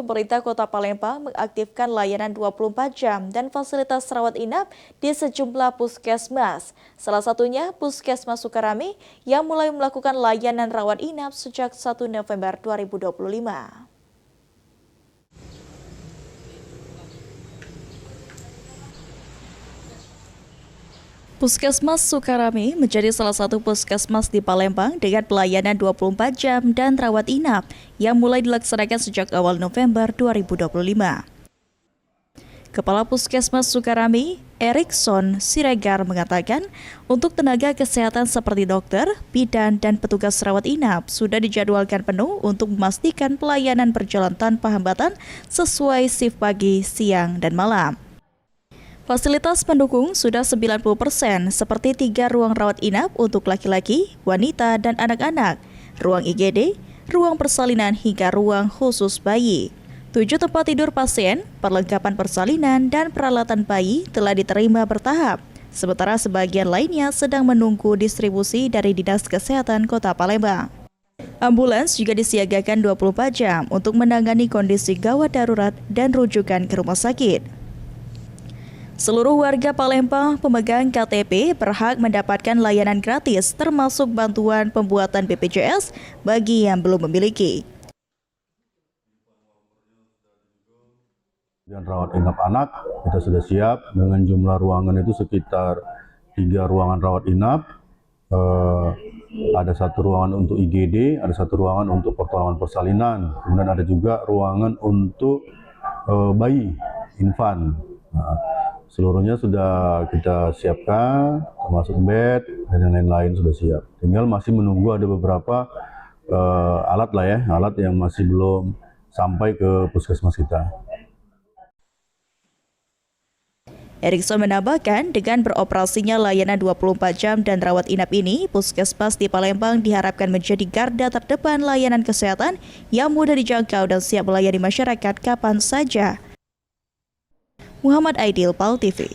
Pemerintah Kota Palembang mengaktifkan layanan 24 jam dan fasilitas rawat inap di sejumlah puskesmas. Salah satunya Puskesmas Sukarami yang mulai melakukan layanan rawat inap sejak 1 November 2025. Puskesmas Sukarami menjadi salah satu puskesmas di Palembang dengan pelayanan 24 jam dan rawat inap yang mulai dilaksanakan sejak awal November 2025. Kepala Puskesmas Sukarami, Erikson Siregar mengatakan, untuk tenaga kesehatan seperti dokter, bidan, dan petugas rawat inap sudah dijadwalkan penuh untuk memastikan pelayanan berjalan tanpa hambatan sesuai shift pagi, siang, dan malam. Fasilitas pendukung sudah 90%, seperti 3 ruang rawat inap untuk laki-laki, wanita, dan anak-anak, ruang IGD, ruang persalinan hingga ruang khusus bayi. 7 tempat tidur pasien, perlengkapan persalinan, dan peralatan bayi telah diterima bertahap, sementara sebagian lainnya sedang menunggu distribusi dari Dinas Kesehatan Kota Palembang. Ambulans juga disiagakan 24 jam untuk menangani kondisi gawat darurat dan rujukan ke rumah sakit. Seluruh warga Palembang pemegang KTP berhak mendapatkan layanan gratis termasuk bantuan pembuatan BPJS bagi yang belum memiliki. Dan rawat inap anak kita sudah siap dengan jumlah ruangan itu sekitar 3 ruangan rawat inap, ada 1 ruangan untuk IGD, ada 1 ruangan untuk pertolongan persalinan, kemudian ada juga ruangan untuk bayi, infan. Seluruhnya sudah kita siapkan, termasuk bed dan yang lain-lain sudah siap. Tinggal masih menunggu ada beberapa alat lah ya, alat yang masih belum sampai ke puskesmas kita. Erikson menambahkan, dengan beroperasinya layanan 24 jam dan rawat inap ini, puskesmas di Palembang diharapkan menjadi garda terdepan layanan kesehatan yang mudah dijangkau dan siap melayani masyarakat kapan saja. Muhammad Aidil, PAL TV.